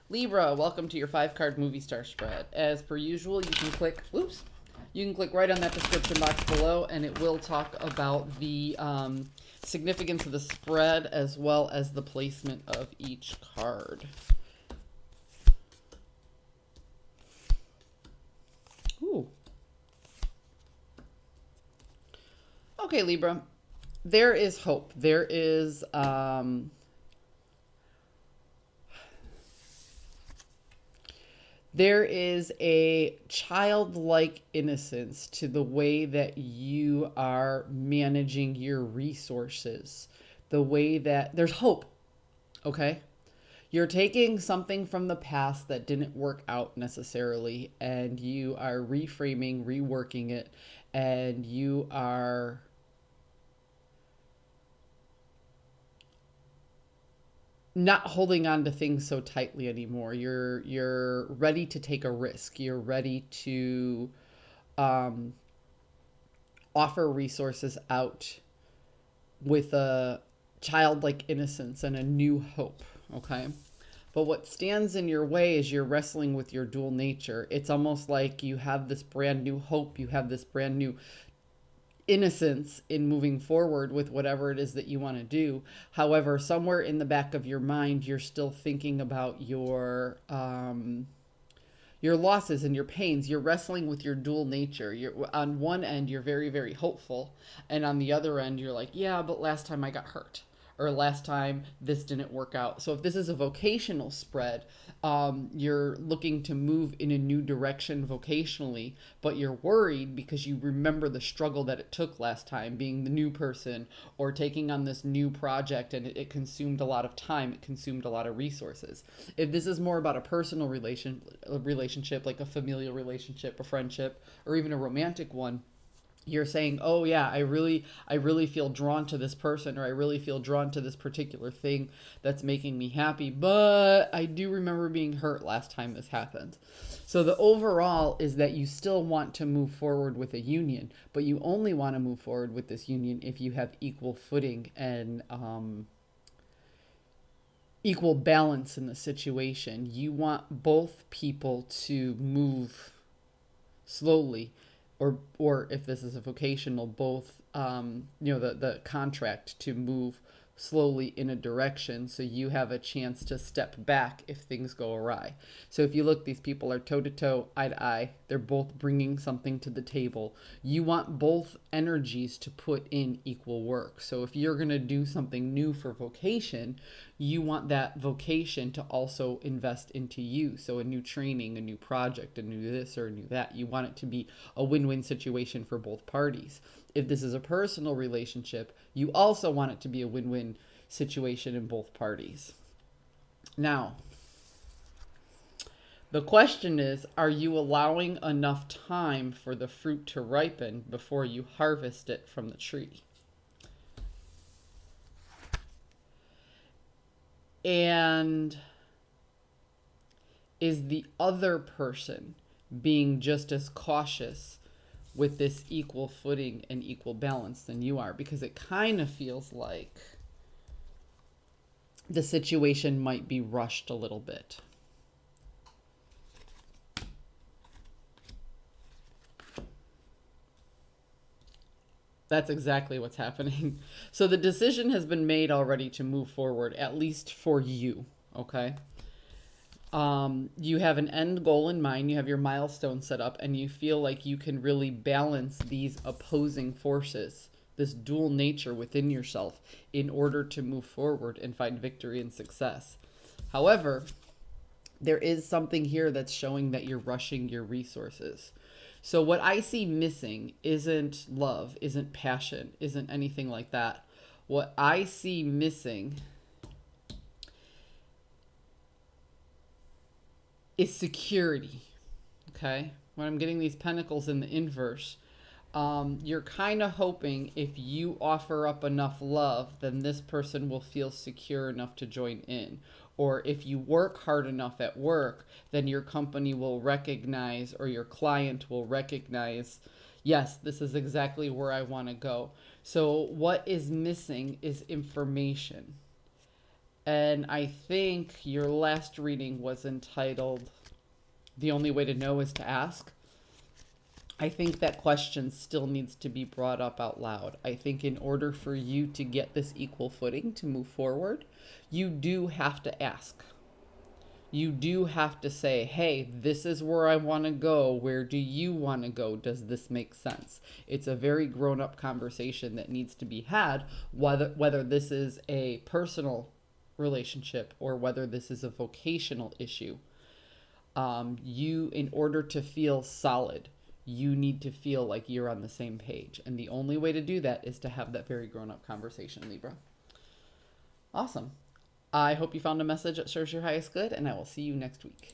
Libra, welcome to your 5 card movie star spread. As per usual, you can click, right on that description box below, and it will talk about the significance of the spread as well as the placement of each card. Ooh. Okay, Libra. There is hope. There is a childlike innocence to the way that you are managing your resources, the way that there's hope. Okay? You're taking something from the past that didn't work out necessarily, and you are reframing, reworking it, and you are not holding on to things so tightly anymore. You're ready to take a risk. You're ready to um, offer resources out with a childlike innocence and a new hope. Okay. But what stands in your way is you're wrestling with your dual nature. It's almost like you have this brand new hope, you have this brand new innocence in moving forward with whatever it is that you want to do. However, somewhere in the back of your mind, you're still thinking about your losses and your pains. You're wrestling with your dual nature. You're on one end, you're very, very hopeful, and on the other end, you're like, yeah, but last time I got hurt, or last time this didn't work out. So if this is a vocational spread, you're looking to move in a new direction vocationally, but you're worried because you remember the struggle that it took last time, being the new person or taking on this new project, and it consumed a lot of time, it consumed a lot of resources. If this is more about a personal relationship, like a familial relationship, a friendship, or even a romantic one, you're saying, oh yeah, I really feel drawn to this person, or I really feel drawn to this particular thing that's making me happy, but I do remember being hurt last time this happened. So the overall is that you still want to move forward with a union, but you only want to move forward with this union if you have equal footing and equal balance in the situation. You want both people to move slowly, or if this is a vocational, both the contract to move slowly in a direction, so you have a chance to step back if things go awry. So if you look, these people are toe to toe, eye to eye. They're both bringing something to the table. You want both energies to put in equal work. So if you're going to do something new for vocation, you want that vocation to also invest into you. So a new training, a new project, a new this or a new that. You want it to be a win-win situation for both parties. If this is a personal relationship, you also want it to be a win-win situation in both parties. Now, the question is, are you allowing enough time for the fruit to ripen before you harvest it from the tree? And is the other person being just as cautious with this equal footing and equal balance than you are? Because it kind of feels like the situation might be rushed a little bit. That's exactly what's happening. So the decision has been made already to move forward, at least for you, okay? You have an end goal in mind, you have your milestone set up, and you feel like you can really balance these opposing forces, this dual nature within yourself, in order to move forward and find victory and success. However, there is something here that's showing that you're rushing your resources. So what I see missing isn't love, isn't passion, isn't anything like that. What I see missing is security. Okay? When I'm getting these pentacles in the inverse, you're kind of hoping if you offer up enough love, then this person will feel secure enough to join in. Or if you work hard enough at work, then your company will recognize, or your client will recognize, yes, this is exactly where I want to go. So what is missing is information. And I think your last reading was entitled The Only Way to Know is to Ask. I think that question still needs to be brought up out loud. I think in order for you to get this equal footing to move forward, you do have to ask. You do have to say, hey, this is where I want to go. Where do you want to go? Does this make sense? It's a very grown up conversation that needs to be had, whether this is a personal relationship or whether this is a vocational issue. In order to feel solid, you need to feel like you're on the same page. And the only way to do that is to have that very grown up conversation, Libra. Awesome. I hope you found a message that serves your highest good, and I will see you next week.